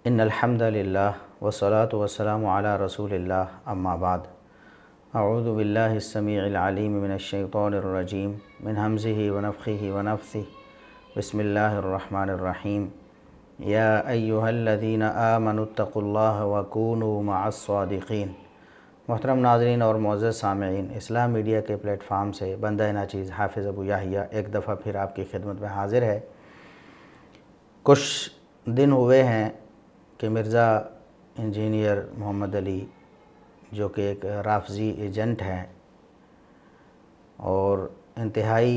ان الحمد للہ والصلاة والسلام علی رسول اللہ اما بعد اعوذ باللہ السمیع العلیم من الشیطان الرجیم من ہمزہ ونفخہ ونفثہ بسم اللہ الرحمن الرحیم یا ایہا الذین آمنوا اتقوا اللہ وکونوا مع الصادقین۔ محترم ناظرین اور معزز سامعین، اسلام میڈیا کے پلیٹ فارم سے بندہ ناچیز حافظ ابو یحییٰ ایک دفعہ پھر آپ کی خدمت میں حاضر ہے۔ کچھ دن ہوئے ہیں کہ مرزا انجینئر محمد علی، جو کہ ایک رافضی ایجنٹ ہیں اور انتہائی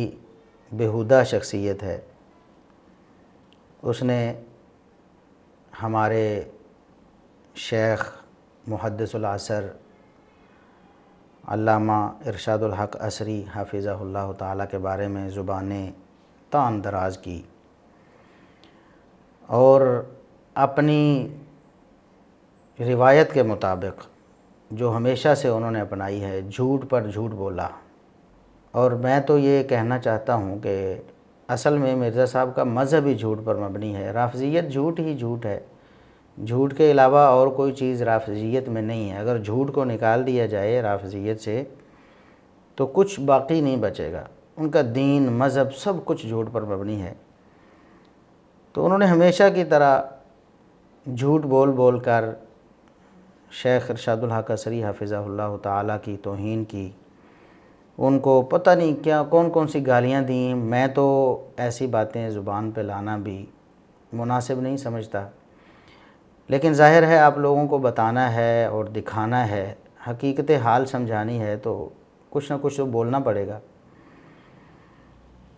بیہودہ شخصیت ہے، اس نے ہمارے شیخ محدث العصر علامہ ارشاد الحق عصری حفظہ اللہ تعالیٰ کے بارے میں زبانیں تان دراز کی اور اپنی روایت کے مطابق جو ہمیشہ سے انہوں نے اپنائی ہے، جھوٹ پر جھوٹ بولا۔ اور میں تو یہ کہنا چاہتا ہوں کہ اصل میں مرزا صاحب کا مذہب ہی جھوٹ پر مبنی ہے۔ رافضیت جھوٹ ہی جھوٹ ہے، جھوٹ کے علاوہ اور کوئی چیز رافضیت میں نہیں ہے۔ اگر جھوٹ کو نکال دیا جائے رافضیت سے تو کچھ باقی نہیں بچے گا۔ ان کا دین، مذہب، سب کچھ جھوٹ پر مبنی ہے۔ تو انہوں نے ہمیشہ کی طرح جھوٹ بول بول کر شیخ ارشاد الحق عصری حفظہ اللہ تعالیٰ کی توہین کی، ان کو پتہ نہیں کیا کون کون سی گالیاں دیں۔ میں تو ایسی باتیں زبان پہ لانا بھی مناسب نہیں سمجھتا، لیکن ظاہر ہے آپ لوگوں کو بتانا ہے اور دکھانا ہے، حقیقت حال سمجھانی ہے تو کچھ نہ کچھ تو بولنا پڑے گا۔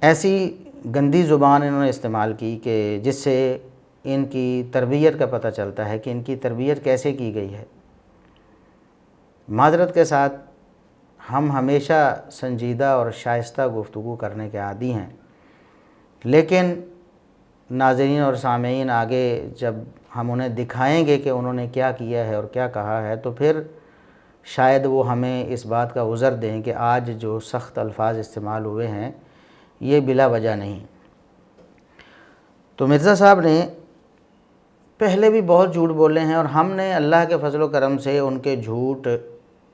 ایسی گندی زبان انہوں نے استعمال کی کہ جس سے ان کی تربیت کا پتہ چلتا ہے کہ ان کی تربیت کیسے کی گئی ہے۔ معذرت کے ساتھ ہم ہمیشہ سنجیدہ اور شائستہ گفتگو کرنے کے عادی ہیں، لیکن ناظرین اور سامعین آگے جب ہم انہیں دکھائیں گے کہ انہوں نے کیا کیا ہے اور کیا کہا ہے تو پھر شاید وہ ہمیں اس بات کا عذر دیں کہ آج جو سخت الفاظ استعمال ہوئے ہیں یہ بلا وجہ نہیں۔ تو مرزا صاحب نے پہلے بھی بہت جھوٹ بولے ہیں اور ہم نے اللہ کے فضل و کرم سے ان کے جھوٹ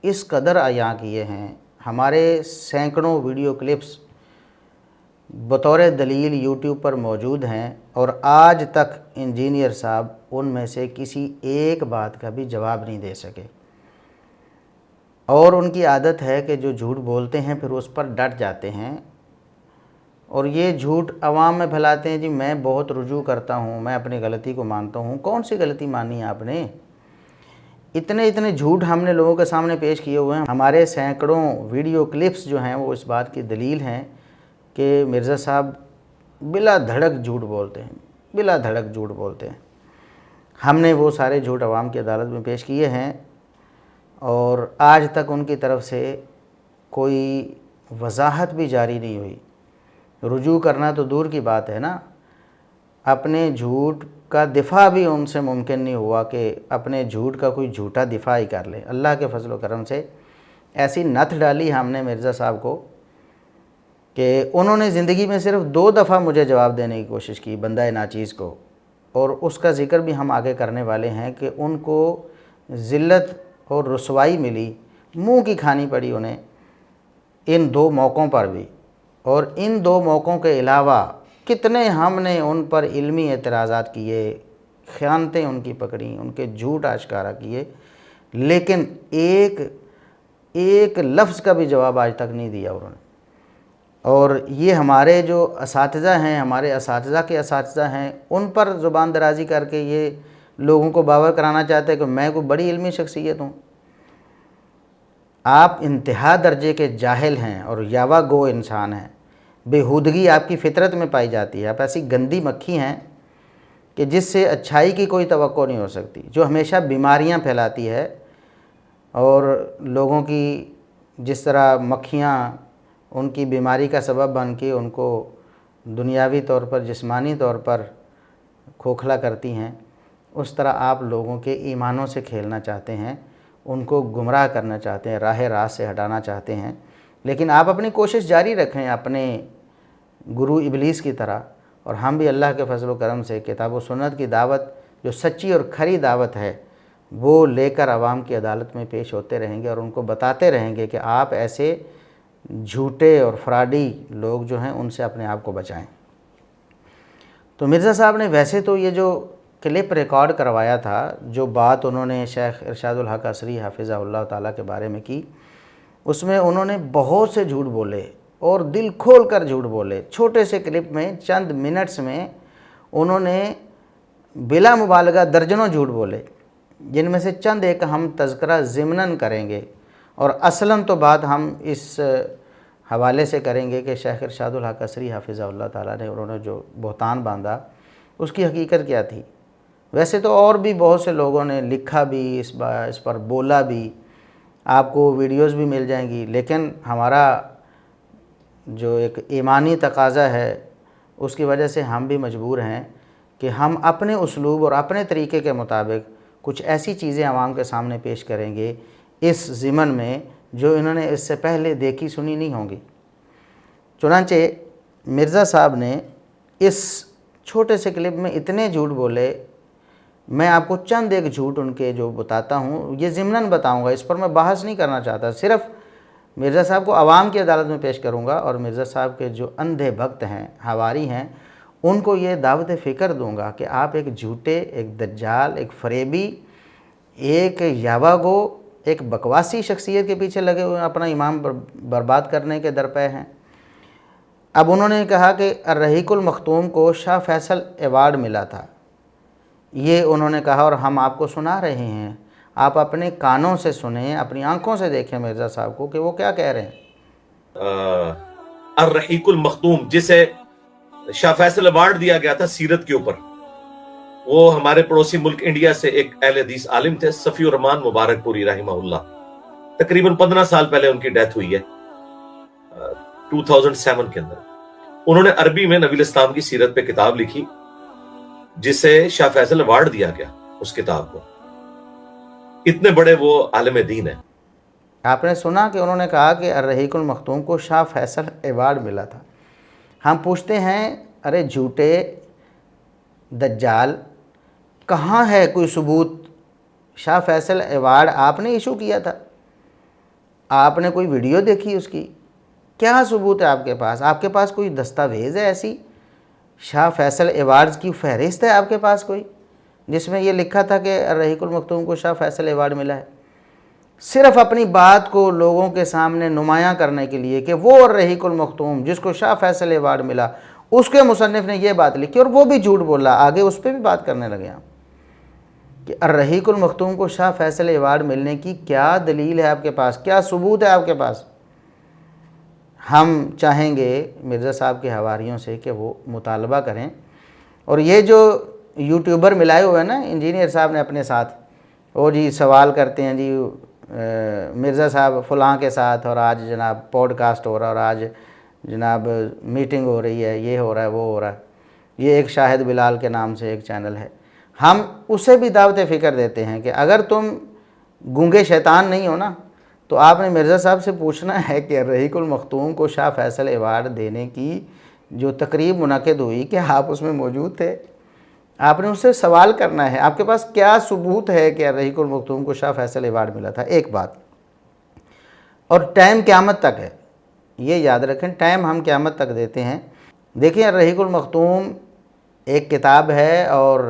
اس قدر عیاں کیے ہیں۔ ہمارے سینکڑوں ویڈیو کلپس بطور دلیل یوٹیوب پر موجود ہیں اور آج تک انجینئر صاحب ان میں سے کسی ایک بات کا بھی جواب نہیں دے سکے۔ اور ان کی عادت ہے کہ جو جھوٹ بولتے ہیں پھر اس پر ڈٹ جاتے ہیں اور یہ جھوٹ عوام میں پھیلاتے ہیں۔ جی میں بہت رجوع کرتا ہوں، میں اپنی غلطی کو مانتا ہوں۔ کون سی غلطی مانی ہے آپ نے؟ اتنے جھوٹ ہم نے لوگوں کے سامنے پیش کیے ہوئے ہیں۔ ہمارے سینکڑوں ویڈیو کلپس جو ہیں وہ اس بات کی دلیل ہیں کہ مرزا صاحب بلا دھڑک جھوٹ بولتے ہیں، بلا دھڑک جھوٹ بولتے ہیں۔ ہم نے وہ سارے جھوٹ عوام کی عدالت میں پیش کیے ہیں اور آج تک ان کی طرف سے کوئی وضاحت بھی جاری نہیں ہوئی۔ رجوع کرنا تو دور کی بات ہے نا، اپنے جھوٹ کا دفاع بھی ان سے ممکن نہیں ہوا کہ اپنے جھوٹ کا کوئی جھوٹا دفاع ہی کر لے۔ اللہ کے فضل و کرم سے ایسی نتھ ڈالی ہم نے مرزا صاحب کو کہ انہوں نے زندگی میں صرف 2 دفعہ مجھے جواب دینے کی کوشش کی، بندہ ناچیز کو، اور اس کا ذکر بھی ہم آگے کرنے والے ہیں کہ ان کو ذلت اور رسوائی ملی، منہ کی کھانی پڑی انہیں ان 2 موقعوں پر بھی۔ اور ان 2 موقعوں کے علاوہ کتنے ہم نے ان پر علمی اعتراضات کیے، خیانتیں ان کی پکڑیں، ان کے جھوٹ آشکارا کیے، لیکن ایک لفظ کا بھی جواب آج تک نہیں دیا انہوں نے۔ اور یہ ہمارے جو اساتذہ ہیں، ہمارے اساتذہ کے اساتذہ ہیں، ان پر زبان درازی کر کے یہ لوگوں کو باور کرانا چاہتے ہیں کہ میں کوئی بڑی علمی شخصیت ہوں۔ آپ انتہا درجے کے جاہل ہیں اور یاوہ گو انسان ہیں۔ بیہودگی آپ کی فطرت میں پائی جاتی ہے۔ آپ ایسی گندی مکھی ہیں کہ جس سے اچھائی کی کوئی توقع نہیں ہو سکتی، جو ہمیشہ بیماریاں پھیلاتی ہے اور لوگوں کی جس طرح مکھیاں ان کی بیماری کا سبب بن کے ان کو دنیاوی طور پر، جسمانی طور پر کھوکھلا کرتی ہیں، اس طرح آپ لوگوں کے ایمانوں سے کھیلنا چاہتے ہیں، ان کو گمراہ کرنا چاہتے ہیں، راہ راست سے ہٹانا چاہتے ہیں۔ لیکن آپ اپنی کوشش جاری رکھیں اپنے گرو ابلیس کی طرح، اور ہم بھی اللہ کے فضل و کرم سے کتاب و سنت کی دعوت جو سچی اور کھری دعوت ہے وہ لے کر عوام کی عدالت میں پیش ہوتے رہیں گے اور ان کو بتاتے رہیں گے کہ آپ ایسے جھوٹے اور فراڈی لوگ جو ہیں ان سے اپنے آپ کو بچائیں۔ تو مرزا صاحب نے ویسے تو یہ جو کلپ ریکارڈ کروایا تھا، جو بات انہوں نے شیخ ارشاد الحق عصری حافظہ اللہ تعالیٰ کے بارے میں کی، اس میں انہوں نے بہت سے جھوٹ بولے اور دل کھول کر جھوٹ بولے۔ چھوٹے سے کلپ میں چند منٹس میں انہوں نے بلا مبالغہ درجنوں جھوٹ بولے، جن میں سے چند ایک ہم تذکرہ ضمناً کریں گے، اور اصلاً تو بات ہم اس حوالے سے کریں گے کہ شیخ ارشاد الحق عصری حافظہ اللہ تعالیٰ نے انہوں نے جو بہتان باندھا اس کی حقیقت کیا تھی۔ ویسے تو اور بھی بہت سے لوگوں نے لکھا بھی اس پر بولا بھی، آپ کو ویڈیوز بھی مل جائیں گی، لیکن ہمارا جو ایک ایمانی تقاضا ہے اس کی وجہ سے ہم بھی مجبور ہیں کہ ہم اپنے اسلوب اور اپنے طریقے کے مطابق کچھ ایسی چیزیں عوام کے سامنے پیش کریں گے اس ضمن میں جو انہوں نے اس سے پہلے دیکھی سنی نہیں ہوں گی۔ چنانچہ مرزا صاحب نے اس چھوٹے سے کلپ میں اتنے جھوٹ بولے، میں آپ کو چند ایک جھوٹ ان کے جو بتاتا ہوں، یہ ضمناً بتاؤں گا، اس پر میں بحث نہیں کرنا چاہتا، صرف مرزا صاحب کو عوام کی عدالت میں پیش کروں گا اور مرزا صاحب کے جو اندھے بھکت ہیں، حواری ہیں، ان کو یہ دعوت فکر دوں گا کہ آپ ایک جھوٹے، ایک دجال، ایک فریبی، ایک یاوہ گو، ایک بکواسی شخصیت کے پیچھے لگے ہوئے اپنا ایمان برباد کرنے کے درپے ہیں۔ اب انہوں نے کہا کہ الرحیق المختوم کو شاہ فیصل ایوارڈ ملا تھا، یہ انہوں نے کہا اور ہم آپ کو سنا رہے ہیں، آپ اپنے کانوں سے سنیں، اپنی آنکھوں سے دیکھیں مرزا صاحب کو کہ وہ کیا کہہ رہے ہیں۔ الرحیق المختوم جسے شاہ فیصل ایوارڈ دیا گیا تھا سیرت کے اوپر، وہ ہمارے پڑوسی ملک انڈیا سے ایک اہل حدیث عالم تھے، صفی الرحمان مبارک پوری رحمہ اللہ۔ تقریباً 15 سال پہلے ان کی ڈیتھ ہوئی ہے 2007 کے اندر۔ انہوں نے عربی میں نبی الاسلام کی سیرت پہ کتاب لکھی جسے شاہ فیصل ایوارڈ دیا گیا اس کتاب کو۔ اتنے بڑے وہ عالم دین ہیں۔ آپ نے سنا کہ انہوں نے کہا کہ الرحیق المختوم کو شاہ فیصل ایوارڈ ملا تھا۔ ہم پوچھتے ہیں ارے جھوٹے دجال، کہاں ہے کوئی ثبوت؟ شاہ فیصل ایوارڈ آپ نے ایشو کیا تھا، آپ نے کوئی ویڈیو دیکھی اس کی؟ کیا ثبوت ہے آپ کے پاس؟ آپ کے پاس کوئی دستاویز ہے ایسی؟ شاہ فیصل ایوارڈز کی فہرست ہے آپ کے پاس کوئی جس میں یہ لکھا تھا کہ الرحیق المختوم کو شاہ فیصل ایوارڈ ملا ہے؟ صرف اپنی بات کو لوگوں کے سامنے نمایاں کرنے کے لیے کہ وہ الرحیق المختوم جس کو شاہ فیصل ایوارڈ ملا، اس کے مصنف نے یہ بات لکھی اور وہ بھی جھوٹ بولا، آگے اس پہ بھی بات کرنے لگے ہم کہ الرحیق المختوم کو شاہ فیصل ایوارڈ ملنے کی کیا دلیل ہے آپ کے پاس، کیا ثبوت ہے آپ کے پاس؟ ہم چاہیں گے مرزا صاحب کے حواریوں سے کہ وہ مطالبہ کریں، اور یہ جو یوٹیوبر ملائے ہوئے ہیں نا انجینئر صاحب نے اپنے ساتھ، وہ جی سوال کرتے ہیں جی مرزا صاحب فلاں کے ساتھ، اور آج جناب پوڈ کاسٹ ہو رہا ہے، اور آج جناب میٹنگ ہو رہی ہے، یہ ہو رہا ہے، وہ ہو رہا ہے۔ یہ ایک شاہد بلال کے نام سے ایک چینل ہے، ہم اسے بھی دعوت فکر دیتے ہیں کہ اگر تم گونگے شیطان نہیں ہو نا تو آپ نے مرزا صاحب سے پوچھنا ہے کہ الرحیق المختوم کو شاہ فیصل ایوارڈ دینے کی جو تقریب منعقد ہوئی کہ آپ اس میں موجود تھے؟ آپ نے اس سے سوال کرنا ہے، آپ کے پاس کیا ثبوت ہے کہ الرحیق المختوم کو شاہ فیصل ایوارڈ ملا تھا؟ ایک بات، اور ٹائم قیامت تک ہے، یہ یاد رکھیں، ٹائم ہم قیامت تک دیتے ہیں۔ دیکھیں الرحیق المختوم ایک کتاب ہے اور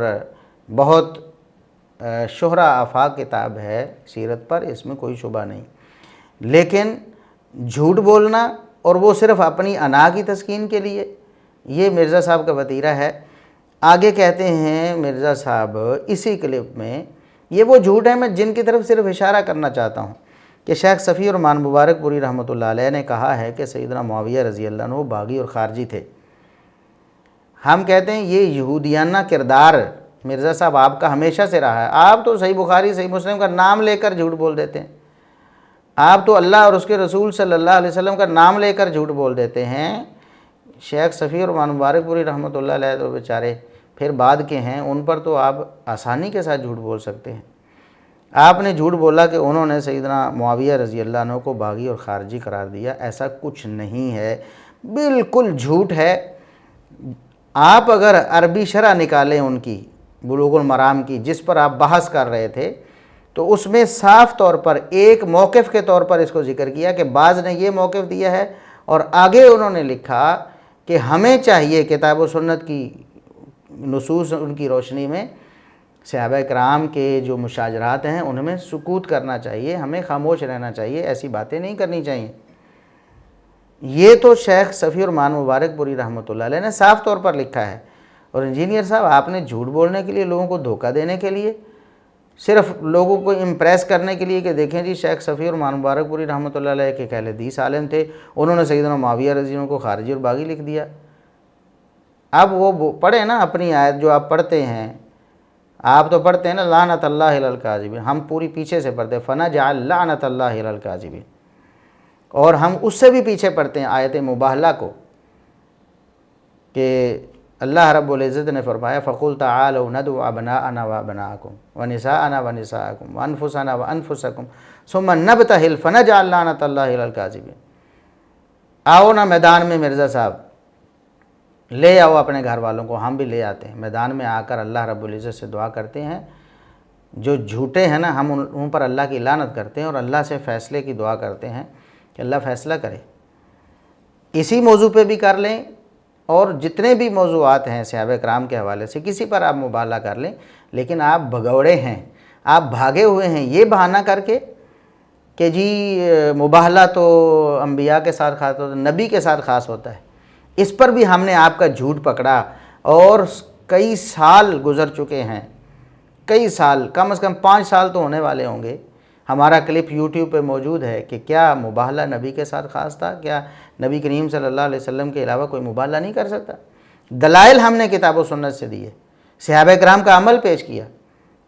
بہت شہرہ آفاق کتاب ہے سیرت پر، اس میں کوئی شبہ نہیں، لیکن جھوٹ بولنا اور وہ صرف اپنی انا کی تسکین کے لیے، یہ مرزا صاحب کا وتیرہ ہے۔ آگے کہتے ہیں مرزا صاحب اسی کلپ میں، یہ وہ جھوٹ ہے میں جن کی طرف صرف اشارہ کرنا چاہتا ہوں، کہ شیخ صفی الرحمان مبارک پوری رحمۃ اللہ علیہ نے کہا ہے کہ سیدنا معاویہ رضی اللہ عنہ باغی اور خارجی تھے۔ ہم کہتے ہیں یہ یہودیانہ کردار مرزا صاحب آپ کا ہمیشہ سے رہا ہے، آپ تو صحیح بخاری صحیح مسلم کا نام لے کر جھوٹ بول دیتے ہیں، آپ تو اللہ اور اس کے رسول صلی اللہ علیہ وسلم کا نام لے کر جھوٹ بول دیتے ہیں۔ شیخ صفی الرحمان مبارک پوری رحمۃ اللہ علیہ تو بیچارے پھر بعد کے ہیں، ان پر تو آپ آسانی کے ساتھ جھوٹ بول سکتے ہیں۔ آپ نے جھوٹ بولا کہ انہوں نے سیدنا معاویہ رضی اللہ عنہ کو باغی اور خارجی قرار دیا، ایسا کچھ نہیں ہے، بالکل جھوٹ ہے۔ آپ اگر عربی شرح نکالیں ان کی बुलूगुल मराम की, जिस पर आप बहस कर रहे थे, तो उसमें साफ तौर पर एक मौक़िफ़ के तौर पर इसको ज़िक्र किया कि बाज़ ने ये मौक़िफ़ दिया है, और आगे उन्होंने लिखा कि हमें चाहिए किताब व सुन्नत की नुसूस उनकी रोशनी में सहाबा कराम के जो मुशाजरात हैं उनमें सुकूत करना चाहिए, हमें खामोश रहना चाहिए, ऐसी बातें नहीं करनी चाहिए। ये तो शेख सफ़ी उर्रहमान मुबारकपुरी रहमतुल्लाह अलैह ने साफ़ तौर पर लिखा है। और इंजीनियर साहब, आपने झूठ बोलने के लिए, लोगों को धोखा देने के लिए, सिर्फ लोगों को इम्प्रेस करने के लिए कि देखें जी शेख सफ़ी उर्रहमान मुबारकपुरी रहमतुल्लाह अलैह के अहले हदीस आलिम थे, उन्होंने सैयदना मुआविया रज़ी अल्लाह अन्हु को खारिजी और बागी लिख दिया। अब वो पढ़े ना अपनी आयत जो आप पढ़ते हैं, आप तो पढ़ते हैं ना लानत अल्लाह अलल काज़िबीन, हम पूरी पीछे से पढ़ते हैं फनजअल लानत अल्लाह अलल काज़िबीन, और हम उससे भी पीछे पढ़ते हैं आयत मुबाहला को कि अल्लाह रब्बुल इज़्ज़त ने फरमाया फ़क़ुल तआलू नदउ अबनाअना व अबनाअकुम व निसाअना व निसाअकुम व अनफुसना व अनफुसकुम सुम्मा नब्तहिल फनजअल लानत अल्लाह अलल काज़िबीन। आओ ना मैदान में मिर्ज़ा साहब, ले आओ अपने घर वालों को, हम भी ले आते हैं। मैदान में आकर अल्लाह रब्बुल इज़्ज़त से दुआ करते हैं, जो झूठे हैं ना हम उन पर अल्लाह की लानत करते हैं और अल्लाह से फ़ैसले की दुआ करते हैं कि अल्लाह फ़ैसला करे। इसी मौजू पे भी कर लें, और जितने भी मौज़ूआत हैं सहाबा कराम के हवाले से किसी पर आप मुबाला कर लें, लेकिन आप भगौड़े हैं, आप भागे हुए हैं ये बहाना करके कि जी मुबाहला तो अंबिया के साथ ख़ास होता है, नबी के साथ ख़ास होता है। इस पर भी हमने आपका झूठ पकड़ा, और कई साल गुज़र चुके हैं, कई साल, कम से कम 5 साल तो होने वाले होंगे। हमारा क्लिप यूट्यूब पे मौजूद है कि क्या मुबाहला नबी के साथ ख़ास था, क्या नबी करीम सल्लल्लाहु अलैहि वसल्लम के अलावा कोई मुबाहला नहीं कर सकता। दलाइल हमने किताब व सुन्नत से दिए, सहाबा कराम का अमल पेश किया,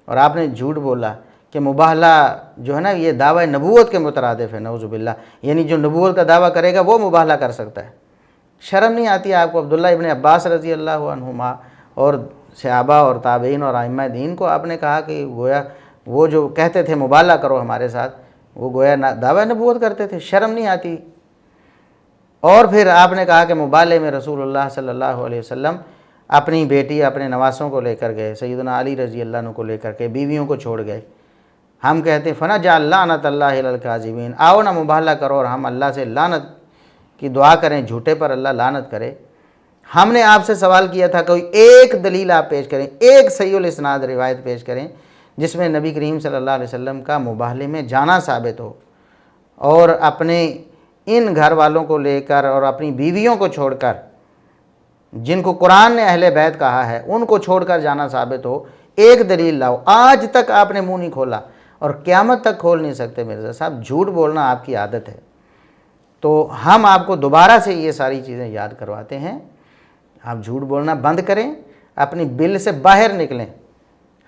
और आपने झूठ बोला कि मुबाहला जो है ना ये दावा नबूवत के मुतरादिफ है, नऊज़ुबिल्लाह, यानी जो नबूवत का दावा करेगा वो मुबाहला कर सकता है। शर्म नहीं आती आपको? अब्दुल्लाह इब्न अब्बास रज़ी अल्लाह अन्हुमा और सहाबा और ताबईन और आइम्मा दीन को आपने कहा कि गोया वो जो कहते थे मुबाहला करो हमारे साथ, वो गोया दावा नबूवत करते थे। शर्म नहीं आती? और फिर आपने कहा कि मुबाहले में रसूलुल्लाह सल्लल्लाहु अलैहि वसल्लम अपनी बेटी, अपने नवासों को लेकर गए, सैयदना अली रज़ी अल्लाह अन्हु को लेकर के, बीवियों को छोड़ गए। हम कहते हैं फनजअल लानत अल्लाह अलल काज़िबीन, आओ ना मुबाहला करो और हम अल्लाह से लानत की दुआ करें, झूठे पर अल्लाह लानत करे। हमने आपसे सवाल किया था कोई एक दलील आप पेश करें, एक सहीहुल इस्नाद रिवायत पेश करें जिसमें नबी करीम सल्लल्लाहु अलैहि वसल्लम का मुबाहले में जाना साबित हो, और अपने इन घर वालों को लेकर और अपनी बीवियों को छोड़कर, जिनको कुरान ने अहले बैत कहा है, उनको छोड़कर जाना साबित हो। एक दलील लाओ। आज तक आपने मुंह नहीं खोला और क़यामत तक खोल नहीं सकते। मिर्ज़ा साहब, झूठ बोलना आपकी आदत है, तो हम आपको दोबारा से ये सारी चीज़ें याद करवाते हैं। आप झूठ बोलना बंद करें, अपनी बिल से बाहर निकलें।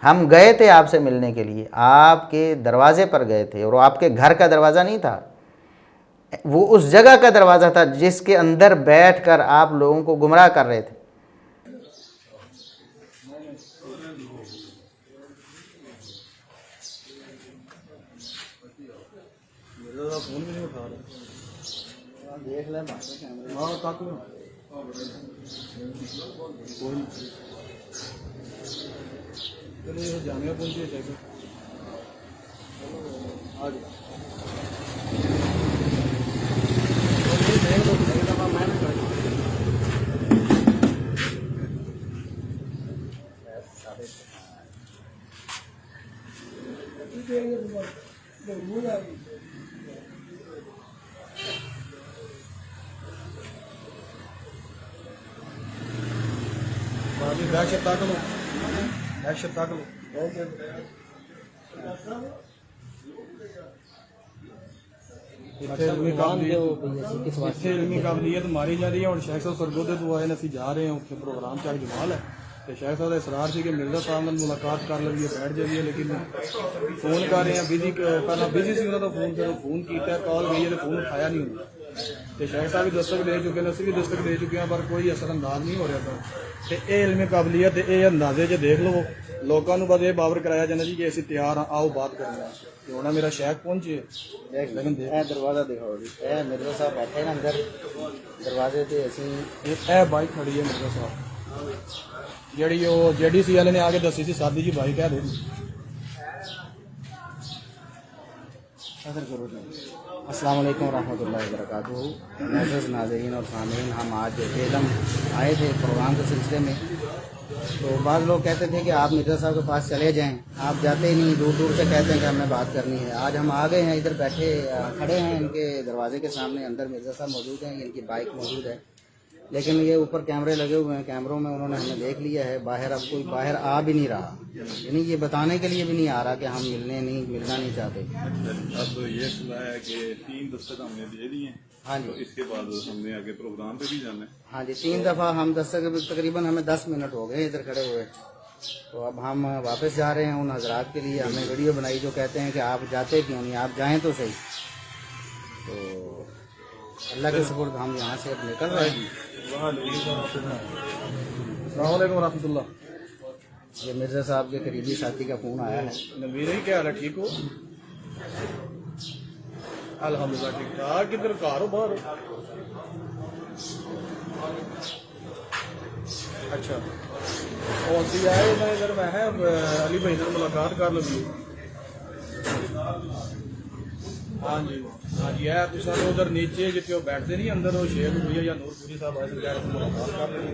हम गए थे आपसे मिलने के लिए, आपके दरवाज़े पर गए थे, और वो आपके घर का दरवाज़ा नहीं था, वो उस जगह का दरवाज़ा था जिसके अंदर बैठकर आप लोगों को गुमराह कर रहे थे। देख ले जामिया पहुंचे इल्मी काबलियत मारी जा रही है और शेख साहब सरगोदे तो आए ਅਸੀਂ ਜਾ ਰਹੇ ਹਾਂ ਉੱਥੇ ਪ੍ਰੋਗਰਾਮ ਚੱਕ ਜਮਾਲ ਹੈ ਤੇ शेख साहब ਦਾ ਇਸਰਾਰ ਸੀ ਕਿ ਮਿਰਜ਼ਾ ਸਾਹਿਬ ਨਾਲ ਮੁਲਾਕਾਤ ਕਰ ਲਈਏ, ਬੈਠ ਜਾਈਏ, ਲੇਕਿਨ ਫੋਨ ਕਰ ਰਹੇ ਹਾਂ ਬਿਜ਼ੀ, ਪਹਿਲਾਂ ਬਿਜ਼ੀ ਸੀ ਉਹਨਾਂ ਦਾ ਫੋਨ, ਜਦੋਂ ਫੋਨ ਕੀਤਾ ਕਾਲ ਗਈ ਤੇ ਫੋਨ ਉਠਾਇਆ ਨਹੀਂ ਹੁੰਦਾ। ਤੇ शेख साहब ਵੀ ਦਸਤਕ ਦੇ ਚੁੱਕੇ ਨੇ, ਅਸੀਂ ਵੀ ਦਸਤਕ ਦੇ ਚੁੱਕੇ ਹਾਂ, ਪਰ ਕੋਈ ਅਸਰ ਅੰਦਾਜ਼ ਨਹੀਂ ਹੋ ਰਿਹਾ ਤਾਂ। ਤੇ ਇਹ ਇਲਮੀ ਕਾਬਲੀਅਤ ਤੇ ਇਹ ਅੰਦਾਜ਼ੇ 'ਚ ਦੇਖ ਲਵੋ, ਲੋਕਾਂ ਨੂੰ ਬਸ ਇਹ ਬਾਵਰ ਕਰਾਇਆ ਜਾਂਦਾ ਜੀ ਕਿ ਅਸੀਂ ਤਿਆਰ ਹਾਂ, ਆਓ ਬਾਤ ਕਰਨੀ ਹੈ। ਤੇ ਹੁਣ ਮੇਰਾ शेख ਪਹੁੰਚੇ, दरवाज़ा दिखाओ जी, मिर्ज़ा साहब बैठे ना अंदर दरवाजे पे। ਇਹ ਬਾਈਕ ਖੜੀ ਹੈ ਮਿਰਜ਼ਾ ਸਾਹਿਬ, ਜਿਹੜੀ ਉਹ JDC ਵਾਲੇ ਨੇ ਆ ਕੇ ਦੱਸੀ ਸੀ ਸਾਦੀ ਜੀ ਭਾਈ ਕਹਿ ਦੇ अस्सलाम वालेकुम रहमतुल्लाहि वबरकातुहू। मोअज़्ज़ज़ नाज़रीन और सामीन, हम आज एलम आए थे प्रोग्राम के सिलसिले में। तो बाद लोग कहते थे कि आप मिर्ज़ा साहब के पास चले जाएं, आप जाते ही नहीं, दूर दूर से कहते हैं कि हमें बात करनी है। आज हम आ गए हैं, इधर बैठे खड़े हैं इनके दरवाजे के सामने, अंदर मिर्ज़ा साहब मौजूद हैं, इनकी बाइक मौजूद है, लेकिन ये ऊपर कैमरे लगे हुए हैं, कैमरों में उन्होंने हमें देख लिया है। बाहर अब कोई बाहर आ भी नहीं रहा, यानी ये बताने के लिए भी नहीं आ रहा कि हम मिलना नहीं चाहते। अब ये सुना है कि 3 दस्तक हमने दे दिए हैं। हाँ जी, तो इसके बाद हमने आगे प्रोग्राम पे भी जाना है। हाँ जी, 3 दफ़ा हम तकरीबन हमें 10 मिनट हो गए इधर खड़े हुए। तो अब हम वापस जा रहे हैं उन हजरात के लिए। हमने वीडियो बनाई जो कहते हैं कि आप जाते क्यों नहीं, आप जाएं तो सही। तो अल्लाह के शुक्र हम यहाँ से अब निकल रहे हैं। अस्सलाम वालेकुम रहमतुल्लाह। ये मिर्ज़ा साहब के करीबी साथी का फ़ोन आया है। नवीर ही क्या हाल है, ठीक हो? अल्हम्दुलिल्लाह ठीक ठाक। किधर घर हो, बाहर हो? अच्छा, और सी आए ना इधर, मैं है अली भाई से मुलाकात कर लगी। हाँ जी है तो सर उधर नीचे जितने वो बैठते नहीं अंदर, वो शेख भैया या नूरपुरी साहब आए सरकार से मुलाकात कर लगी।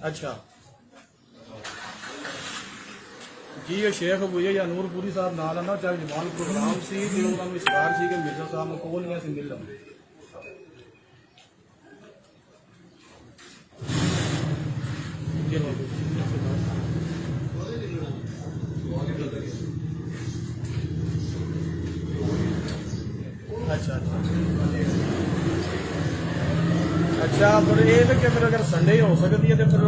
अच्छा जी, ये शेख भैया या नूरपुरी साहब नाल है ना, चाहे जमाल प्रोग्राम सी तो उन्होंने इशरार सी कि मिर्जा साहब में कोल नहीं सी मिल रहा। अच्छा पर ये तो कि फिर अगर संडे हो सकती है तो फिर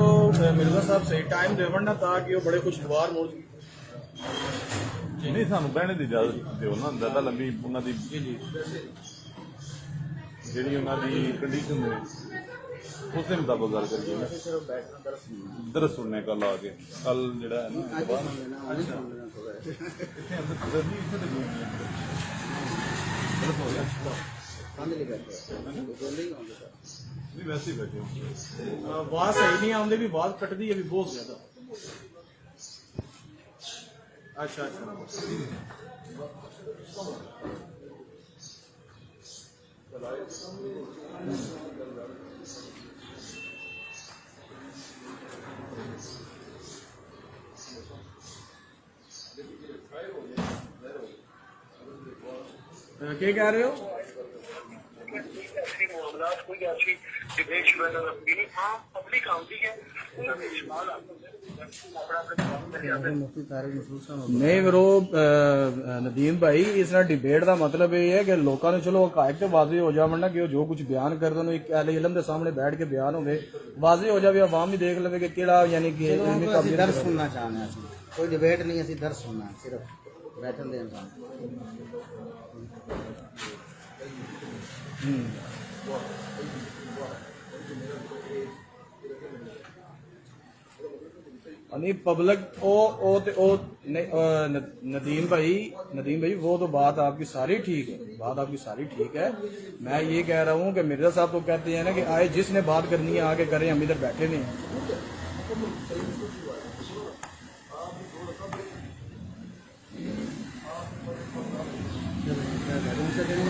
मिर्जा साहब सही टाइम देवन ना ताकि वो बड़े खुशगवार हो। नहीं सानू बहने की इजाजत दिओ ना, ज़्यादा लंबी उन्हां दी जिहड़ी उन्हां दी कंडीशन ने उसके मुताबिक गल करिए ना। दरस सुनने कल आके कल जिहड़ा है ना नहीं वैसे ही बैठे आवाज सही नहीं आती भी, आवाज कटती है भी बहुत ज्यादा। अच्छा क्या कह रहे हो? कोई ऐसी डिबेट पब्लिक आती है नहीं फिर वो नदीम भाई इस तरह डिबेट का मतलब ये है कि लोगों ने चलो हकायक तो वाजे हो जाए ना कि जो कुछ बयान कर दो एक अहले इल्म के सामने बैठ के बयान हो गए वाजे हो जाए, आवाम भी देख लवे कि केड़ा यानी कि दर्द सुनना चाहते हैं। कोई डिबेट नहीं, असं दर्द सुनना सिर्फ बैठन दे इंसान। नहीं पब्लिक नदीम भाई वो तो बात आपकी सारी ठीक है, बात आपकी सारी ठीक है। मैं ये कह रहा हूँ कि मिर्जा साहब तो कहते हैं ना कि आए जिसने बात करनी है आके करें, हम इधर बैठे नहीं हैं।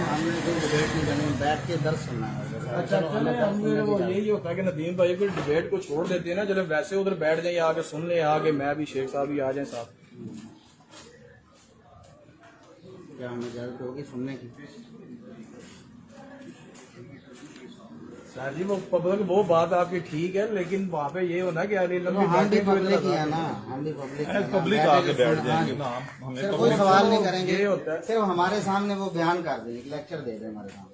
हमने कोई डिबेट नहीं करनी, बैठ के दर्द सुनना है। अच्छा वो यही होता है कि नदीम भाई को डिबेट को छोड़ देते हैं ना, चलो वैसे उधर बैठ जाइए, आके सुन ले, आगे मैं भी शेख साहब भी आ जाए साथ। क्या हमें इजाजत होगी सुनने की? सर जी वो पब्लिक वो बात आपकी ठीक है, लेकिन वहाँ पे ये होना कि हम भी पब्लिक ही है ना, हम भी पब्लिक आके बैठ जाएंगे ना, हमें सिर्फ कोई सवाल नहीं करेंगे, ये होता है। सिर्फ हमारे सामने वो बयान कर दें, एक लेक्चर दे दें हमारे सामने।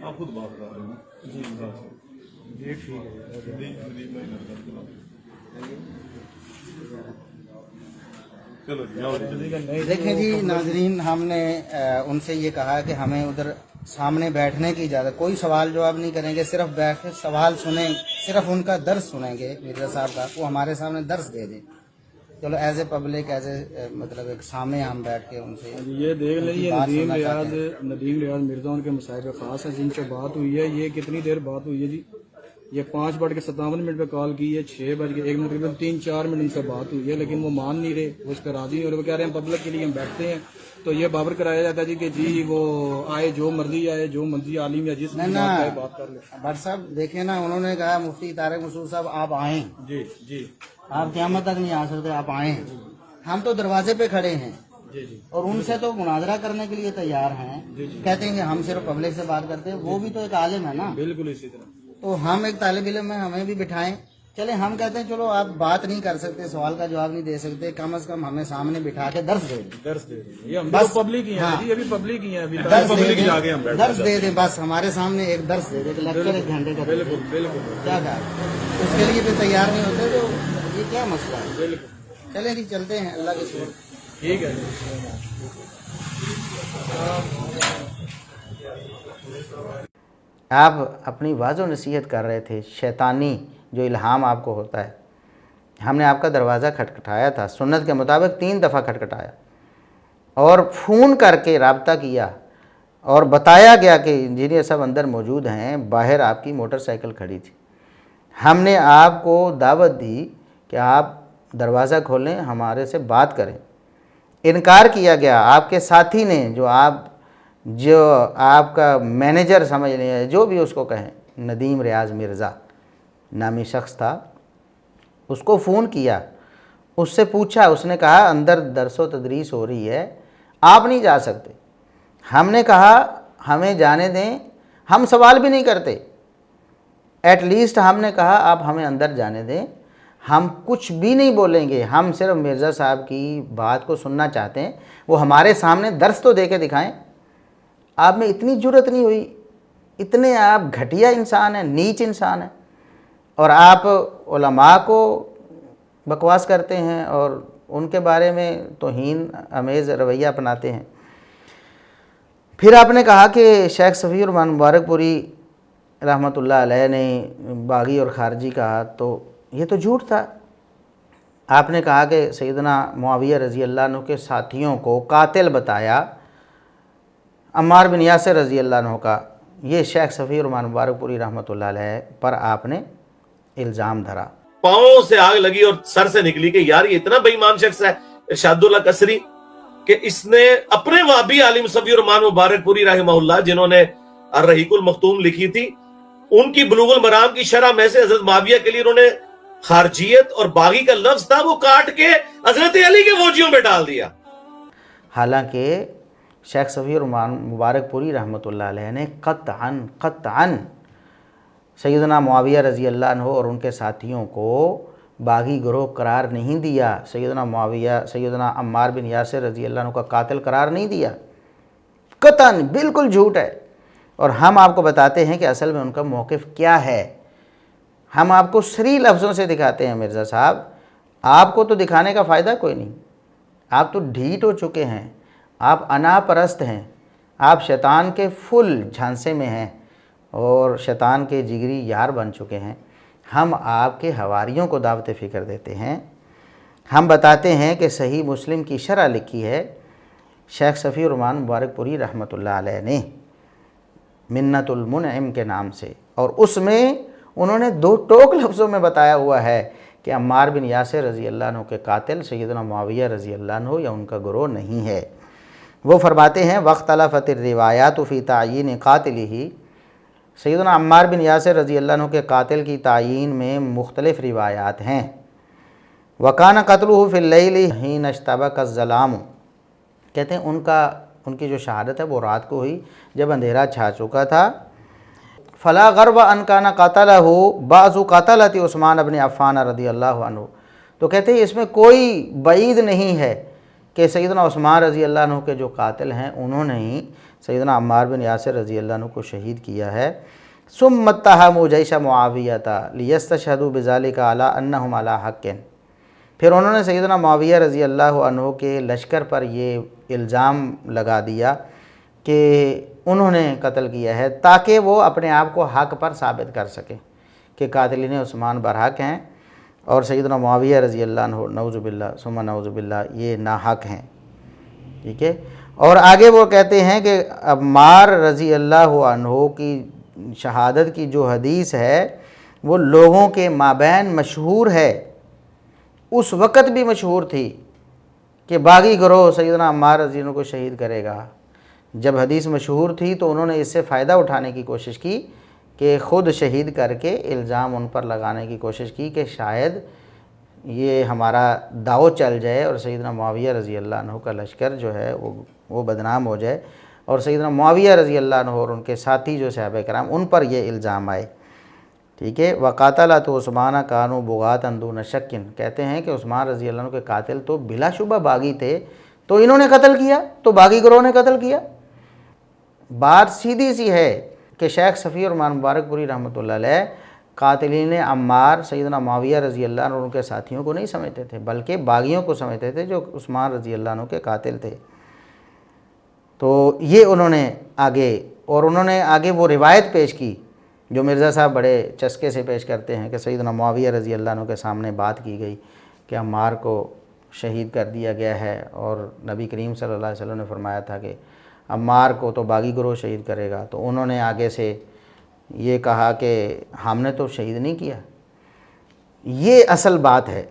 आप खुद बात कर रहे हैं ये ठीक है। चलो देखें जी नाजरीन, हमने उनसे ये कहा कि हमें उधर सामने बैठने की इजाज़त, कोई सवाल जवाब नहीं करेंगे, सिर्फ बैठ के सवाल सुने, सिर्फ उनका दर्स सुनेंगे मिर्जा साहब का, वो हमारे सामने दर्स दे दें। चलो as a public as a मतलब एक सामने हम बैठ के उनसे ये देख लें, ये बात नदीम सुनना रियाज चाहते नदीम रियाज मिर्जा उनके मसाइब खास है जिनसे बात हुई है। ये कितनी देर बात हुई है जी? ये 5:57 पे कॉल की है, 6:01 तकरीबन 3-4 मिनट उनसे बात हुई है, लेकिन वो मान नहीं रहे, वो इस पर राजी नहीं हो रहे। वो कह रहे हैं पब्लिक के लिए हम बैठते हैं। तो ये बाबर कराया जाता है जी कि जी वो आए, जो मर्जी आए, जो मर्जी आलिम या जिस नहीं ना बात कर ले। भट्ट साहब देखे ना, उन्होंने कहा मुफ्ती तारिक मसूद साहब आप आए, जी जी आप क़यामत तक नहीं आ सकते, आप आए। हम तो दरवाजे पे खड़े हैं जी जी और उनसे तो मुनाजरा करने के लिए तैयार हैं। कहते हैं कि हम सिर्फ पब्लिक से बात करते हैं, वो भी तो एक आलिम है ना। बिल्कुल इसी तरह। तो हम एक तालिब इल्म है, हमें भी बिठाएं। चले हम कहते हैं चलो आप बात नहीं कर सकते, सवाल का जवाब नहीं दे सकते, कम से कम हमें सामने बिठा के दर्स दे दें। दर्स दे रहे हैं। ये हम बस, तो पब्लिक ही हैं हाँ। जी, अभी पब्लिक ही हैं अभी दर्स दे पब्लिक जाके हम दें, बैठ दर्स दे दें, बस हमारे सामने एक दर्स दे दें, लेक्चर 1 घंटे का दे दें। बिल्कुल बिल्कुल क्या कहा, उसके लिए भी तैयार नहीं होते, तो ये क्या मसला है। बिल्कुल चले जी चलते हैं, अल्लाह के शुक्र। ठीक है जी। आप अपनी वाज़ो नसीहत कर रहे थे, शैतानी जो इल्हाम आपको होता है। हमने आपका दरवाज़ा खटखटाया था, सुन्नत के मुताबिक 3 दफ़ा खटखटाया और फ़ोन करके रब्ता किया और बताया गया कि इंजीनियर साहब अंदर मौजूद हैं, बाहर आपकी मोटरसाइकिल खड़ी थी। हमने आपको दावत दी कि आप दरवाज़ा खोलें, हमारे से बात करें। इनकार किया गया। आपके साथी ने, जो आपका मैनेजर समझ लें, जो भी उसको कहें, नदीम रियाज मिर्ज़ा नामी शख्स था, उसको फ़ोन किया, उससे पूछा, उसने कहा अंदर दरसो तदरीस हो रही है, आप नहीं जा सकते। हमने कहा हमें जाने दें, हम सवाल भी नहीं करते। एटलीस्ट हमने कहा आप हमें अंदर जाने दें, हम कुछ भी नहीं बोलेंगे, हम सिर्फ मिर्ज़ा साहब की बात को सुनना चाहते हैं, वो हमारे सामने दर्स तो दे के दिखाएँ। आप में इतनी जुर्रत नहीं हुई, इतने आप घटिया इंसान हैं, नीच इंसान हैं, और आप उलमा को बकवास करते हैं और उनके बारे में तौहीन अमेज़ रवैया अपनाते हैं। फिर आपने कहा कि शेख सफ़ी रहमान मुबारकपुरी रहमतुल्लाह अलैह ने बागी और खारजी कहा, तो ये तो झूठ था। आपने कहा कि सैयदना मुआविया रज़ी अल्लाह अन्हु के साथियों को कातिल बताया, अम्मार बिन यासिर रज़ी अल्लाह अन्हु का। ये शेख सफ़ी रहमान मुबारकपुरी रहमतुल्लाह अलैह पर आपने इल्ज़ाम धरा। पाँव से आग लगी और सर से निकली कि यार ये इतना बेईमान शख्स है इरशादुल्ला कसरी कि इसने अपने वाबी आलिम सफ़ी रहमान मुबारकपुरी रहमहुल्लाह, जिन्होंने अर्रहीकुल मख्तूम लिखी थी, उनकी बुलूगुल मराम की शरह में से हजरत मुआविया के लिए उन्होंने खारजियत और बागी का लफ्ज था वो काट के हजरत अली के फौजियों में डाल दिया। हालांकि शेख सफ़ी रहमान मुबारकपुरी रहमतुल्लाह अलैह ने क़त्अन सैयदना मुआविया रज़ी अल्लाह अन्हु और उनके साथियों को बागी गिरोह करार नहीं दिया, सैयदना अम्मार बिन यासिर रज़ी अल्लाह अन्हु का कातिल करार नहीं दिया। क़त्अन बिल्कुल झूठ है। और हम आपको बताते हैं कि असल में उनका मौक़िफ़ क्या है। हम आपको सरी लफ्ज़ों से दिखाते हैं। मिर्ज़ा साहब, आपको तो दिखाने का फ़ायदा कोई नहीं, आप तो ढीठ हो चुके हैं, आप अनापरस्त हैं, आप शैतान के फुल झांसे में हैं और शैतान के जिगरी यार बन चुके हैं। हम आपके हवारियों को दावत फ़िक्र देते हैं। हम बताते हैं कि सही मुस्लिम की शरह लिखी है शेख सफ़ी रहमान मुबारकपुरी रहमतुल्लाह अलैह ने मिन्नतुल मुनइम के नाम से, और उसमें उन्होंने 2 टोक लफ्ज़ों में बताया हुआ है कि अम्मार बिन यासिर रज़ी अल्लाह अन्हु के कातिल सैयदना मुआविया रज़ी अल्लाह अन्हु या उनका गिरोह नहीं है। वो फरमाते हैं वख्तलफ़त रिवायात फ़ी तायीन कातिलिही, सैयदना अम्मार बिन यासिर रज़ी अल्लाह अन्हु के कातिल की तायीन में मुख्तलिफ़ रिवायात हैं। वकान क़त्लुहु फ़िल लैली हीन इश्तबक़ अज़्ज़लाम, कहते हैं उनकी जो शहादत है वो रात को हुई जब अंधेरा छा चुका था। फ़ला गर्व अन काना क़तलहु बाज़ु क़तलति उस्मान इब्न अफ़्फ़ान रज़ियल्लाहु अन्हु, तो कहते हैं इसमें कोई बईद नहीं है कि सैयदना उस्मान रज़ी अल्लाह अन्हु के जो कातिल हैं उन्होंने ही सैयदना अम्मार बिन यासिर रज़ी अल्लाह अन्हु को शहीद किया है। सुम्मा इत्तहमू जैश मुआवियता लियस्तशहदू बिज़ालिका अला अन्नहुम अला हक़्क़िन, फिर उन्होंने सैयदना मुआविया रज़ी अल्लाह अन्हु के लश्कर पर ये इल्ज़ाम लगा दिया कि उन्होंने कत्ल किया है ताकि वो अपने आप को हक़ पर साबित कर सकें कि कातिलीन उस्मान बरहक हैं। और सैयदना मुआविया रज़ी अल्लाह अन्हु नऊज़ुबिल्लाह सुम्मा नऊज़ुबिल्लाह ये नाहक हैं, ठीक है। और आगे वो कहते हैं कि अम्मार रज़ी अल्लाह अन्हु की शहादत की जो हदीस है वो लोगों के माबैन मशहूर है, उस वक़्त भी मशहूर थी कि बागी गिरोह सैयदना अम्मार रज़ी अल्लाह को शहीद करेगा। जब हदीस मशहूर थी तो उन्होंने इससे फ़ायदा उठाने की कोशिश की कि ख़ुद शहीद करके इल्ज़ाम उन पर लगाने की कोशिश की कि शायद ये हमारा दाव चल जाए और सैयदना मुआविया रज़ी अल्लाह अन्हु का लश्कर जो है वो बदनाम हो जाए और सैयदना मुआविया रज़ी अल्लाह अन्हु और उनके साथी जो सहाबा कराम उन पर ये इल्ज़ाम आए, ठीक है। वक़ातला तो उस्मान कानू बुगात अंदून शक्किन, कहते हैं कि उस्मान रज़ी अल्लाह अन्हु के कातिल तो बिलाशुबा बागी थे, तो इन्होंने कत्ल किया, तो बागी गिरोह ने कत्ल किया। बात सीधी सी है कि शेख सफ़ी और मुबारकपुरी रहमतुल्लाह अलैह कातिलीन अम्मार सैयदना मुआविया रज़ी अल्लाह अन्हु और उनके साथियों को नहीं समझते थे, बल्कि बागियों को समझते थे जो उस्मान रज़ी अल्लाह अन्हु के कातिल थे। तो ये उन्होंने आगे वो रिवायत पेश की जो मिर्ज़ा साहब बड़े चस्के से पेश करते हैं कि सैयदना मुआविया रज़ी अल्लाह अन्हु के सामने बात की गई कि अम्मार को शहीद कर दिया गया है और नबी करीम सल्लल्लाहु अलैहि वसल्लम ने फरमाया था कि अम्मार को तो बागी गिरोह शहीद करेगा। तो उन्होंने आगे से ये कहा कि हमने तो शहीद नहीं किया। ये असल बात है।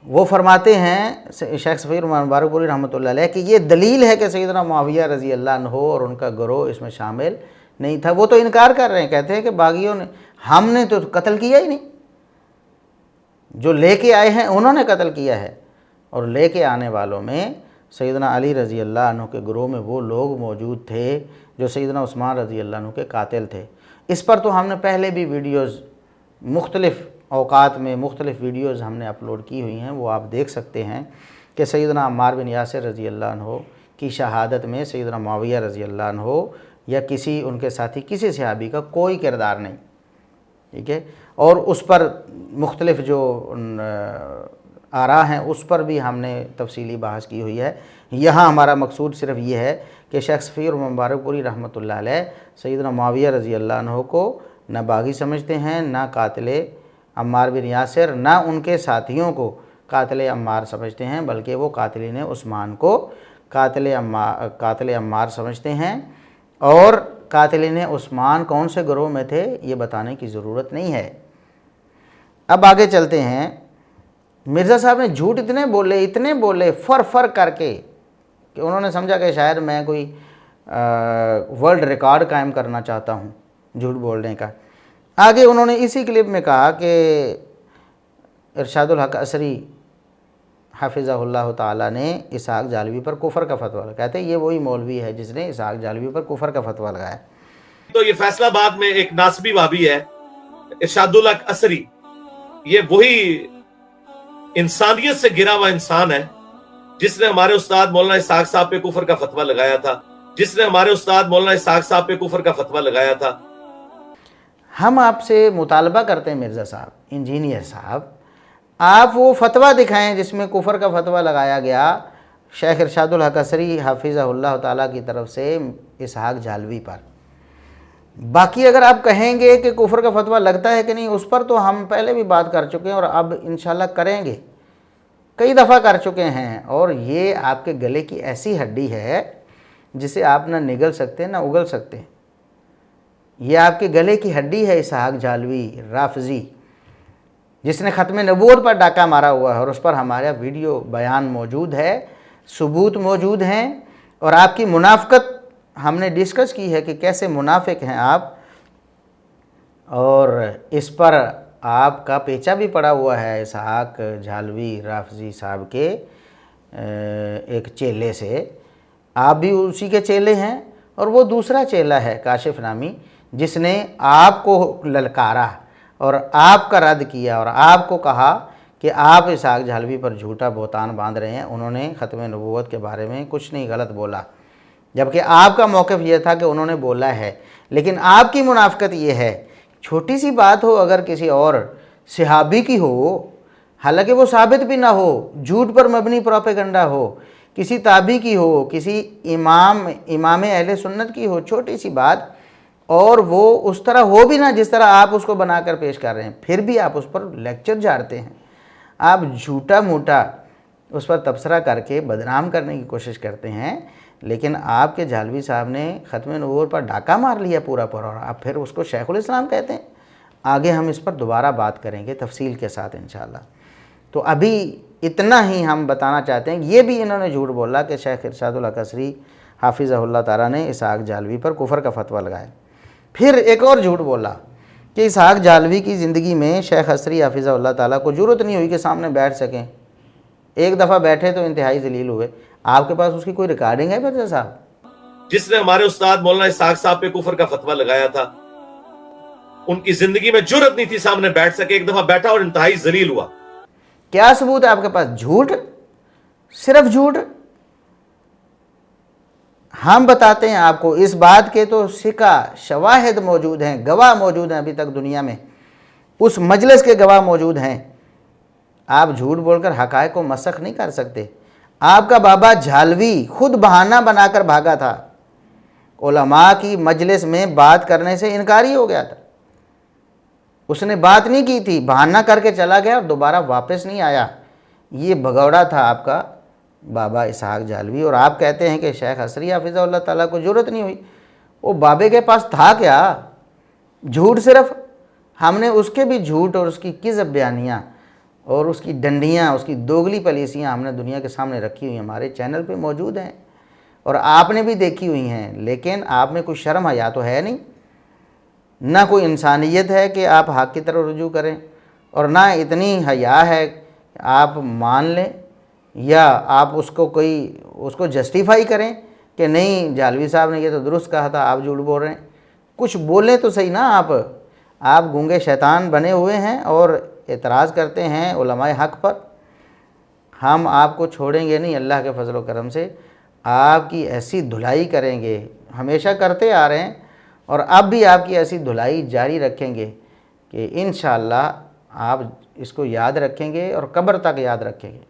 वो फरमाते हैं शेख सफ़ी मुबारकपुरी रहमतुल्लाह अलैह कि ये दलील है कि सैयदना मुआविया रज़ी अल्लाह अन्हु और उनका गिरोह इसमें शामिल नहीं था। वो तो इनकार कर रहे हैं, कहते हैं कि बागियों ने, हमने तो कत्ल किया ही नहीं, जो लेके आए हैं उन्होंने कत्ल किया है। और लेके आने वालों में सैयदना अली रज़ी अल्लाह अन्हु के गिरोह में वो लोग मौजूद थे जो सैयदना उस्मान रज़ी अल्लाह अन्हु के कातिल थे। इस पर तो हमने पहले भी वीडियोज़ मुख्तलिफ़ औकात में मुख्तलिफ़ वीडियोज़ हमने अपलोड की हुई हैं, वो आप देख सकते हैं कि सैयदना अम्मार बिन यासिर रज़ी अल्लाह अन्हु की शहादत में सैयदना मुआविया रज़ी अल्लाह अन्हु या किसी उनके साथी किसी सहाबी का कोई किरदार नहीं, ठीक है। और उस पर मुख्तलिफ़ जो आरा हैं उस पर भी हमने तफसीली बहस की हुई है। यहाँ हमारा मकसूद सिर्फ ये है कि शेख सफ़ी और मुबारकपुरी रहमतुल्लाह अलैह सैयदना मुआविया रज़ी अल्लाह अन्हु को न बागी समझते हैं, न कातिले अम्मार बिन यासिर, न उनके साथियों को कातिले अम्मार समझते हैं, बल्कि वो कातिलीन उस्मान को कातिले अम्मार समझते हैं। और कातिलीन उस्मान कौन से गिरोह में थे ये बताने की ज़रूरत नहीं है। अब आगे चलते हैं। मिर्ज़ा साहब ने झूठ इतने बोले फर करके कि उन्होंने समझा कि शायद मैं कोई वर्ल्ड रिकॉर्ड कायम करना चाहता हूँ झूठ बोलने का। आगे उन्होंने इसी क्लिप में कहा कि इरशादुल हक असरी हाफिज़हुल्लाह ताला ने इसहाक जालवी पर कुफर का फतवा लगाया। कहते हैं ये वही मौलवी है जिसने इसहाक जालवी पर कुफर का फतवा लगाया। तो ये फैसलाबाद में एक नासबी वाबी है इरशादुल हक असरी, ये वही इंसानियत से गिरा हुआ इंसान है जिसने हमारे उस्ताद मौलाना इसहाक साहब पे कुफर का फतवा लगाया था, हम आपसे मुतालबा करते हैं मिर्ज़ा साहब, इंजीनियर साहब, आप वो फतवा दिखाएं जिसमें कुफर का फतवा लगाया गया शेख इरशादुल हक असरी हाफिज़हुल्लाह ताला की तरफ से इसहाक जालवी पर। बाकी अगर आप कहेंगे कि कुफर का फतवा लगता है कि नहीं, उस पर तो हम पहले भी बात कर चुके हैं और अब इंशाल्लाह करेंगे, कई दफ़ा कर चुके हैं। और ये आपके गले की ऐसी हड्डी है जिसे आप ना निगल सकते ना उगल सकते। ये आपके गले की हड्डी है इसहाक जालवी राफजी, जिसने ख़त्म नबूवत पर डाका मारा हुआ है और उस पर हमारा वीडियो बयान मौजूद है, सबूत मौजूद हैं। और आपकी मुनाफ़कत हमने डिस्कस की है कि कैसे मुनाफिक हैं आप, और इस पर आपका पेचा भी पड़ा हुआ है इसहाक जालवी राफजी साहब के एक चेले से। आप भी उसी के चेले हैं और वो दूसरा चेला है काशिफ नामी जिसने आपको ललकारा और आपका रद्द किया और आपको कहा कि आप इसहाक जालवी पर झूठा बहतान बांध रहे हैं। उन्होंने ख़त्म नबूवत के बारे में कुछ नहीं गलत बोला, जबकि आपका मौक़िफ़ ये था कि उन्होंने बोला है। लेकिन आपकी मुनाफ़कत ये है, छोटी सी बात हो अगर किसी और सहाबी की हो, हालांकि वो साबित भी ना हो, झूठ पर मबनी प्रोपेगंडा हो, किसी ताबी की हो, किसी इमाम अहले सुन्नत की हो, छोटी सी बात, اور وہ اس طرح ہو بھی نہ جس طرح آپ اس کو بنا کر پیش کر رہے ہیں، پھر بھی آپ اس پر لیکچر جھاڑتے ہیں، آپ جھوٹا موٹا اس پر تبصرہ کر کے بدنام کرنے کی کوشش کرتے ہیں، لیکن آپ کے جھالوی صاحب نے ختم نبوت پر ڈاکہ مار لیا پورا اور آپ پھر اس کو شیخ الاسلام کہتے ہیں۔ آگے ہم اس پر دوبارہ بات کریں گے تفصیل کے ساتھ انشاءاللہ۔ تو ابھی اتنا ہی ہم بتانا چاہتے ہیں، یہ بھی انہوں نے جھوٹ بولا کہ شیخ ارشاد الحق عصری حافظہ اللہ تعالیٰ نے اسحاق جھالوی پر کفر کا فتویٰ لگایا۔ پھر ایک اور جھوٹ بولا کہ اسحاق جھالوی کی زندگی میں شیخ عصری حافظہ اللہ تعالیٰ کو ضرورت نہیں ہوئی کہ سامنے بیٹھ سکیں، ایک دفعہ بیٹھے تو انتہائی ذلیل ہوئے۔ آپ کے پاس اس کی کوئی ریکارڈنگ ہے مرزا صاحب؟ جس نے ہمارے استاد مولانا اسحاق صاحب پہ کفر کا فتویٰ لگایا تھا، ان کی زندگی میں جرت نہیں تھی سامنے بیٹھ سکے، ایک دفعہ بیٹھا اور انتہائی ذلیل ہوا۔ کیا ثبوت ہے آپ کے پاس؟ جھوٹ، صرف جھوٹ۔ ہم بتاتے ہیں آپ کو اس بات کے تو سکہ شواہد موجود ہیں، گواہ موجود ہیں، ابھی تک دنیا میں اس مجلس کے گواہ موجود ہیں۔ آپ جھوٹ بول کر حقائق کو مسخ نہیں کر سکتے۔ آپ کا بابا جھالوی خود بہانہ بنا کر بھاگا تھا، علماء کی مجلس میں بات کرنے سے انکاری ہو گیا تھا، اس نے بات نہیں کی تھی، بہانہ کر کے چلا گیا اور دوبارہ واپس نہیں آیا۔ یہ بھگوڑا تھا آپ کا بابا اسحاق جھالوی، اور آپ کہتے ہیں کہ شیخ عصری حافظہ اللہ تعالیٰ کو ضرورت نہیں ہوئی۔ وہ بابے کے پاس تھا کیا؟ جھوٹ صرف۔ ہم نے اس کے بھی جھوٹ اور اس کی کذب بیانیاں اور اس کی ڈنڈیاں، اس کی دوگلی پالیسیاں ہم نے دنیا کے سامنے رکھی ہوئی ہیں، ہمارے چینل پہ موجود ہیں اور آپ نے بھی دیکھی ہوئی ہیں، لیکن آپ میں کوئی شرم حیا تو ہے نہیں، نہ کوئی انسانیت ہے کہ آپ حق کی طرف رجوع کریں، اور نہ اتنی حیا ہے کہ آپ مان لیں یا آپ اس کو جسٹیفائی کریں کہ نہیں جھالوی صاحب نے یہ تو درست کہا تھا، آپ جھوٹ بول رہے ہیں۔ کچھ بولیں تو صحیح نا، آپ گونگے شیطان بنے ہوئے ہیں اور اعتراض کرتے ہیں علماء حق پر۔ ہم آپ کو چھوڑیں گے نہیں، اللہ کے فضل و کرم سے آپ کی ایسی دھلائی کریں گے، ہمیشہ کرتے آ رہے ہیں اور اب بھی آپ کی ایسی دھلائی جاری رکھیں گے کہ انشاءاللہ آپ اس کو یاد رکھیں گے اور قبر تک یاد رکھیں گے۔